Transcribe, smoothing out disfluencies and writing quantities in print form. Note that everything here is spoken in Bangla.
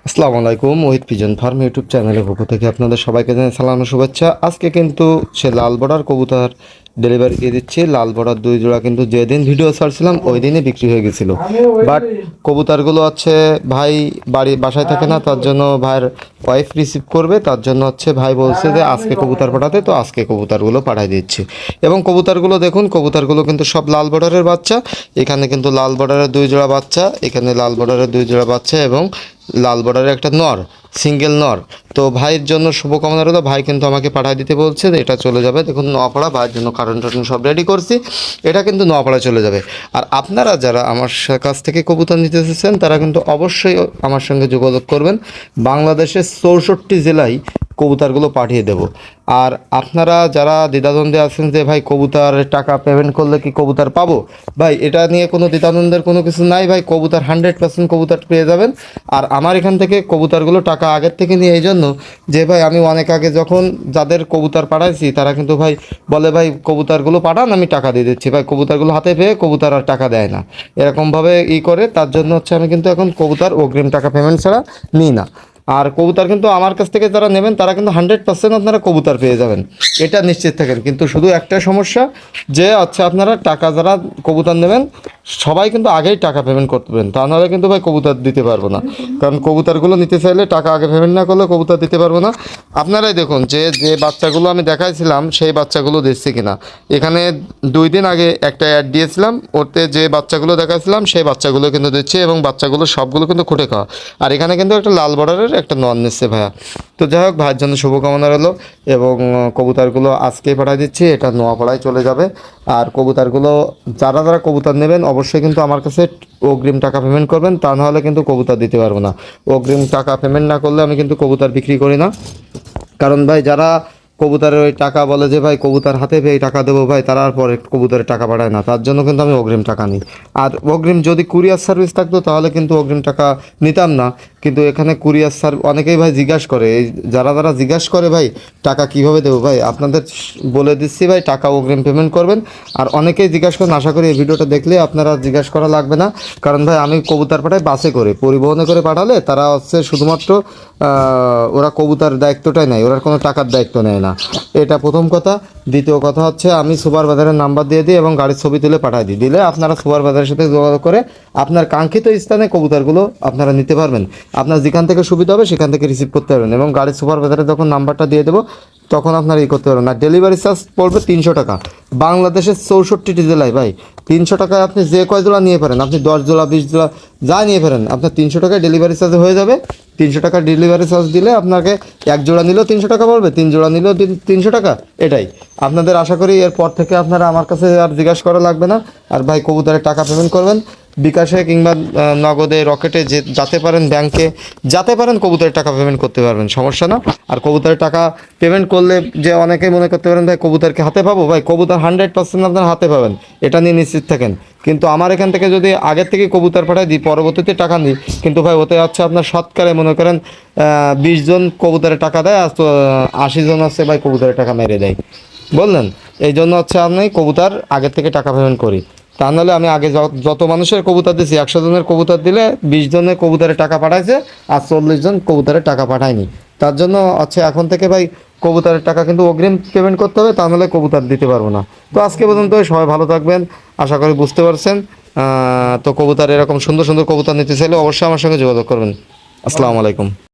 আসসালামু আলাইকুম। ওহিদ পিজন ফার্ম ইউটিউব চ্যানেলের পক্ষ থেকে আপনাদের সবাইকে জানাই সালাম ও শুভেচ্ছা। আজকে কিন্তু সে লাল বর্ডার কবুতর ডেলিভারি দিয়ে দিচ্ছে। লাল বর্ডার 2 জোড়া কিন্তু যেদিন ভিডিও ছাড়ছিলাম ওই দিনই বিক্রি হয়ে গেছিল। বাট কবুতরগুলো হচ্ছে ভাই বাসায় থাকে না, তার জন্য ভাইয়ের ওয়াইফ রিসিভ করবে, তার জন্য হচ্ছে ভাই বলছে যে আজকে কবুতর পাঠাতে, তো আজকে কবুতরগুলো পাঠিয়ে দিচ্ছি। এবং কবুতরগুলো দেখুন, কবুতরগুলো কিন্তু সব লাল বর্ডারের বাচ্চা। এখানে কিন্তু লাল বর্ডারের 2 জোড়া বাচ্চা, এখানে লাল বর্ডারের 2 জোড়া বাচ্চা এবং লাল বর্ডারের একটা নর, সিঙ্গেল নর। তো ভাইয়ের জন্য শুভকামনা রইল। ভাই কিন্তু আমাকে পাঠিয়ে দিতে বলছে, এটা চলে যাবে। দেখুন নোয়াপাড়া, ভাইয়ের জন্য কারণ টারণ সব রেডি করছি, এটা কিন্তু নোয়াপাড়া চলে যাবে। আর আপনারা যারা আমার কাছ থেকে কবুতর নিতে এসেছেন তারা কিন্তু অবশ্যই আমার সঙ্গে যোগাযোগ করবেন। বাংলাদেশের 64 জেলায় কবুতরগুলো পাঠিয়ে দেব। আর আপনারা যারা দ্বিধাদ্বন্দ্বে আছেন যে ভাই কবুতরের টাকা পেমেন্ট করলে কি কবুতর পাবো, ভাই এটা নিয়ে কোনো দ্বিধাদ্বন্দ্বের কোনো কিছু নাই। ভাই কবুতর 100% কবুতর পেয়ে যাবেন। আর আমার এখান থেকে কবুতরগুলো টাকা আগের থেকে নিয়ে এই জন্য যে ভাই আমি অনেক আগে যখন যাদের কবুতর পাঠাইছি তারা কিন্তু ভাই বলে ভাই কবুতরগুলো পাঠান, আমি টাকা দিয়ে দিচ্ছি। ভাই কবুতরগুলো হাতে পেয়ে কবুতর আর টাকা দেয় না, এরকমভাবে করে। তার জন্য হচ্ছে আমি কিন্তু এখন কবুতর অগ্রিম টাকা পেমেন্ট ছাড়া নিই না। আর কবুতর কিন্তু আমার কাছ থেকে যারা নেবেন তারা কিন্তু 100% আপনারা কবুতর পেয়ে যাবেন, এটা নিশ্চিত থাকেন। কিন্তু শুধু একটা সমস্যা যে আচ্ছা, আপনারা টাকা যারা কবুতর নেবেন সবাই কিন্তু আগেই টাকা পেমেন্ট করতে পারেন, তা নাহলে কিন্তু ভাই কবুতর দিতে পারবো না। কারণ কবুতরগুলো নিতে চাইলে টাকা আগে পেমেন্ট না করলে কবুতর দিতে পারবো না। আপনারাই দেখুন যে যে বাচ্চাগুলো আমি দেখাইছিলাম সেই বাচ্চাগুলো দিচ্ছি কিনা। এখানে 2 দিন আগে একটা অ্যাড দিয়েছিলাম, ওতে যে বাচ্চাগুলো দেখাইছিলাম সেই বাচ্চাগুলো কিন্তু দিচ্ছে এবং বাচ্চাগুলো সবগুলো কিন্তু খুঁটে খাওয়া। আর এখানে কিন্তু একটা লাল বর্ডারের একটা নন নিচ্ছে ভাইয়া। তো যাই হোক, ভাইয়ের জন্য শুভকামনা রইলো। এবং কবুতরগুলো আজকেই পাঠিয়ে দিচ্ছি, এটা নোয়াপাড়ায় চলে যাবে। আর কবুতরগুলো যারা যারা কবুতর নেবেন অবশ্যই কিন্তু আমার কাছে অগ্রিম টাকা পেমেন্ট করবেন, তা নাহলে কিন্তু কবুতর দিতে পারবো না। অগ্রিম টাকা পেমেন্ট না করলে আমি কিন্তু কবুতর বিক্রি করি না। কারণ ভাই যারা কবুতরের ওই টাকা বলে যে ভাই কবুতর হাতে পেয়ে টাকা দেবো, ভাই তারা আর পরে কবুতরের টাকা পাঠায় না, তার জন্য কিন্তু আমি অগ্রিম টাকা নিই। আর অগ্রিম যদি কুরিয়ার সার্ভিস থাকতো তাহলে কিন্তু অগ্রিম টাকা নিতাম না। কিন্তু এখানে কুরিয়ার সার্ভিস অনেকেই ভাই জিজ্ঞাসা করে, এই যারা যারা জিজ্ঞাসা করে ভাই টাকা কীভাবে দেবো, ভাই আপনাদের বলে দিচ্ছি ভাই টাকা অগ্রিম পেমেন্ট করবেন। আর অনেকেই জিজ্ঞাসা করেন, আশা করি এই ভিডিওটা দেখলে আপনারা জিজ্ঞাসা করা লাগবে না। কারণ ভাই আমি কবুতর পাঠাই বাসে করে, পরিবহনে করে পাঠালে তারা হচ্ছে শুধুমাত্র ওরা কবুতর দায়িত্বটাই নেয়, ওরা কোনো টাকার দায়িত্ব নেয় না। এটা প্রথম কথা। দ্বিতীয় কথা হচ্ছে আমি সুপার বাজারের নাম্বার দিয়ে দিই এবং গাড়ির ছবি তুলে পাঠিয়ে দিই, দিলে আপনারা সুপার বাজারের সাথে যোগাযোগ করে আপনার কাঙ্ক্ষিত স্থানে কবুতরগুলো আপনারা নিতে পারবেন। আপনার যেখান থেকে সুবিধা হবে সেখান থেকে রিসিভ করতে পারবেন। এবং গাড়ির সুপার বাজারে যখন নাম্বারটা দিয়ে দেবো তখন আপনারা করতে পারবেন। আর ডেলিভারি চার্জ পড়বে 300 টাকা বাংলাদেশের 64টি জেলায়। ভাই 300 টাকায় আপনি যে কয় জোড়া নিয়ে পারেন, আপনি 10 জোড়া 20 জোড়া যা নিয়ে পারেন, আপনার 300 টাকায় ডেলিভারি চার্জ হয়ে যাবে। 300 টাকা ডেলিভারি চার্জ দিলে আপনাকে 1 জোড়া নিলেও 300 টাকা পড়বে, 3 জোড়া নিলেও 300 টাকা। এটাই আপনাদের, আশা করি এরপর থেকে আপনারা আমার কাছে আর জিজ্ঞাসা করা লাগবে না। আর ভাই কবুতরের টাকা পেমেন্ট করবেন বিকাশে কিংবা নগদে, রকেটে, যাতে পারেন ব্যাংকে, যাতে পারেন কবুতরের টাকা পেমেন্ট করতে পারবেন, সমস্যা না। আর কবুতরের টাকা পেমেন্ট করলে যে অনেকেই মনে করতে পারেন ভাই কবুতরকে হাতে পাবো, ভাই কবুতর 100% আপনার হাতে পাবেন, এটা নিয়ে নিশ্চিত থাকেন। কিন্তু আমার এখান থেকে যদি আগের থেকে কবুতর পাঠাই দিই, পরবর্তীতে টাকা নিই, কিন্তু ভাই ওতে হচ্ছে আপনার সৎকারে মনে করেন 20 জন কবুতরের টাকা দেয় আর 80 জন হচ্ছে ভাই কবুতরের টাকা মেরে দেয়, বললেন। এই জন্য হচ্ছে আমি কবুতর আগের থেকে টাকা পেমেন্ট করি। তা নাহলে আমি আগে যত মানুষের কবুতর দিয়েছি, 100 জনের কবুতর দিলে 20 জনের কবুতরের টাকা পাঠাইছে আর 40 জন কবুতরের টাকা পাঠায়নি। তার জন্য হচ্ছে এখন থেকে ভাই কবুতরের টাকা কিন্তু অগ্রিম পেমেন্ট করতে হবে, তা নাহলে কবুতর দিতে পারবো না। তো আজকে পর্যন্ত সবাই ভালো থাকবেন, আশা করি বুঝতে পারছেন। তো কবুতর এরকম সুন্দর সুন্দর কবুতর নিতে চাইলে অবশ্যই আমার সঙ্গে যোগাযোগ করবেন। আসসালামু আলাইকুম।